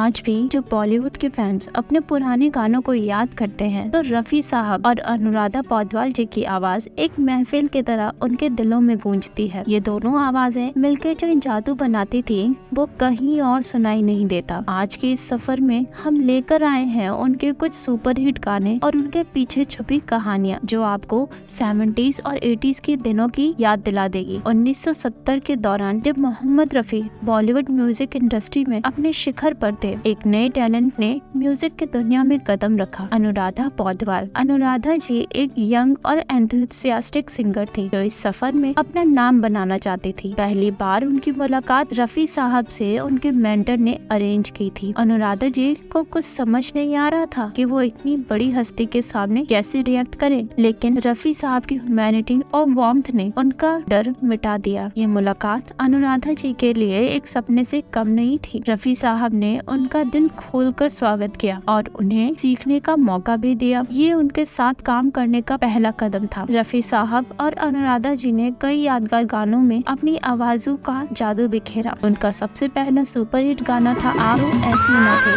आज भी जो बॉलीवुड के फैंस अपने पुराने गानों को याद करते हैं तो रफी साहब और अनुराधा पौडवाल जी की आवाज एक महफिल की तरह उनके दिलों में गूंजती है। ये दोनों आवाजें मिलकर जो जादू बनाती थी वो कहीं और सुनाई नहीं देता। आज के इस सफर में हम लेकर आए हैं उनके कुछ सुपरहिट गाने और उनके पीछे छुपी कहानियाँ जो आपको 70s और 80s के दिनों की याद दिला देगी। 1970 के दौरान जब मोहम्मद रफी बॉलीवुड म्यूजिक इंडस्ट्री में अपने शिखर पर थे, एक नए टैलेंट ने म्यूजिक की दुनिया में कदम रखा, अनुराधा पौडवाल। अनुराधा जी एक यंग और एंथुसियास्टिक सिंगर थी जो इस सफर में अपना नाम बनाना चाहती थी। पहली बार उनकी मुलाकात रफी साहब से उनके मेंटर ने अरेंज की थी। अनुराधा जी को कुछ समझ नहीं आ रहा था कि वो इतनी बड़ी हस्ती के सामने कैसे रिएक्ट करें, लेकिन रफी साहब की ह्यूमैनिटी और वार्मथ ने उनका डर मिटा दिया। ये मुलाकात अनुराधा जी के लिए एक सपने से कम नहीं थी। रफी साहब ने उनका दिल खोलकर स्वागत किया और उन्हें सीखने का मौका भी दिया। ये उनके साथ काम करने का पहला कदम था। रफी साहब और अनुराधा जी ने कई यादगार गानों में अपनी आवाजों का जादू बिखेरा। उनका सबसे पहला सुपरहिट गाना था आप ऐसी न थे।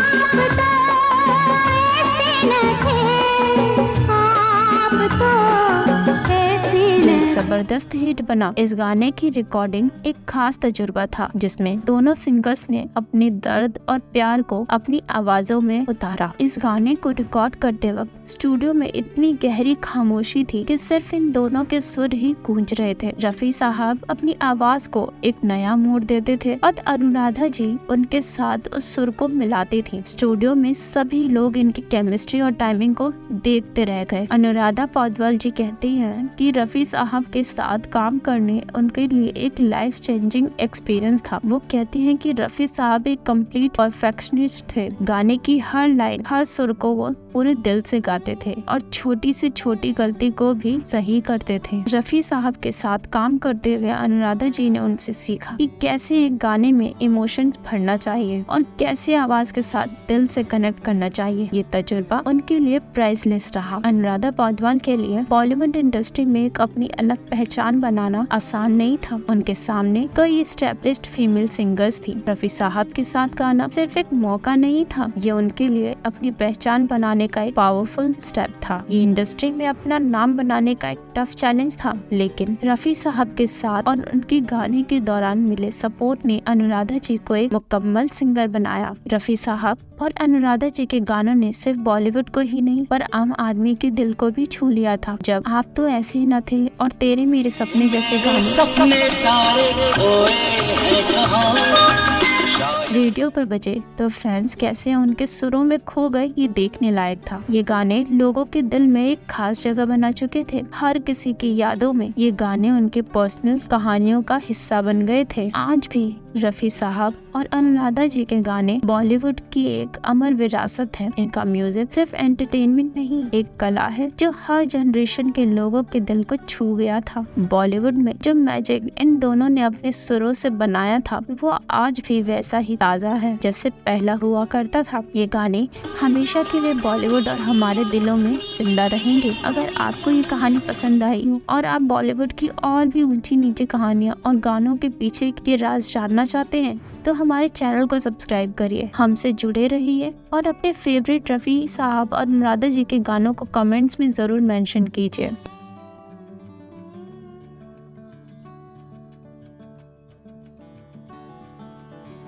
जबरदस्त हिट बना। इस गाने की रिकॉर्डिंग एक खास तजुर्बा था जिसमें दोनों सिंगर्स ने अपने दर्द और प्यार को अपनी आवाजों में उतारा। इस गाने को रिकॉर्ड करते वक्त स्टूडियो में इतनी गहरी खामोशी थी कि सिर्फ इन दोनों के सुर ही गूंज रहे थे। रफी साहब अपनी आवाज को एक नया मोड़ देते थे और अनुराधा जी उनके साथ उस सुर को मिलाती थी। स्टूडियो में सभी लोग इनकी केमिस्ट्री और टाइमिंग को देखते रह गए। अनुराधा पौडवाल जी कहती हैं कि रफी साहब के साथ काम करने उनके लिए एक लाइफ चेंजिंग एक्सपीरियंस था। वो कहती हैं कि रफी साहब एक कंप्लीट परफेक्शनिस्ट थे। गाने की हर लाइन, हर सुर को वो पूरे दिल से गाते थे और छोटी से छोटी गलती को भी सही करते थे। रफी साहब के साथ काम करते हुए अनुराधा जी ने उनसे सीखा कि कैसे एक गाने में इमोशंस भरना चाहिए और कैसे आवाज के साथ दिल से कनेक्ट करना चाहिए। ये तजुर्बा उनके लिए प्राइसलेस रहा। अनुराधा पौडवाल के लिए बॉलीवुड इंडस्ट्री में एक अपनी अलग पहचान बनाना आसान नहीं था। उनके सामने कई एस्टैब्लिश्ड फीमेल सिंगर्स थी। रफी साहब के साथ गाना सिर्फ एक मौका नहीं था, ये उनके लिए अपनी पहचान बनाने का एक पावरफुल स्टेप था। ये इंडस्ट्री में अपना नाम बनाने का एक टफ चैलेंज था, लेकिन रफी साहब के साथ और उनके गाने के दौरान मिले सपोर्ट ने अनुराधा जी को एक मुकम्मल सिंगर बनाया। रफी साहब और अनुराधा जी के गानों ने सिर्फ बॉलीवुड को ही नहीं पर आम आदमी के दिल को भी छू लिया था। जब आप तो ऐसे ही न थे और तेरे मेरे सपने जैसे गाने रेडियो पर बजे तो फैंस कैसे उनके सुरों में खो गए ये देखने लायक था। ये गाने लोगों के दिल में एक खास जगह बना चुके थे। हर किसी की यादों में ये गाने उनके पर्सनल कहानियों का हिस्सा बन गए थे। आज भी रफी साहब और अनुराधा जी के गाने बॉलीवुड की एक अमर विरासत है। इनका म्यूजिक सिर्फ एंटरटेनमेंट नहीं, एक कला है जो हर जनरेशन के लोगों के दिल को छू गया था। बॉलीवुड में जो मैजिक इन दोनों ने अपने सुरों से बनाया था वो आज भी वैसा ही ताज़ा है जैसे पहला हुआ करता था। ये गाने हमेशा के लिए बॉलीवुड और हमारे दिलों में जिंदा रहेंगे। अगर आपको ये कहानी पसंद आई हो और आप बॉलीवुड की और भी ऊंची नीची कहानियाँ और गानों के पीछे के राज जानना चाहते हैं तो हमारे चैनल को सब्सक्राइब करिए, हमसे जुड़े रहिए और अपने फेवरेट रफी साहब और अनुराधा जी के गानों को कमेंट्स में जरूर मेंशन कीजिए।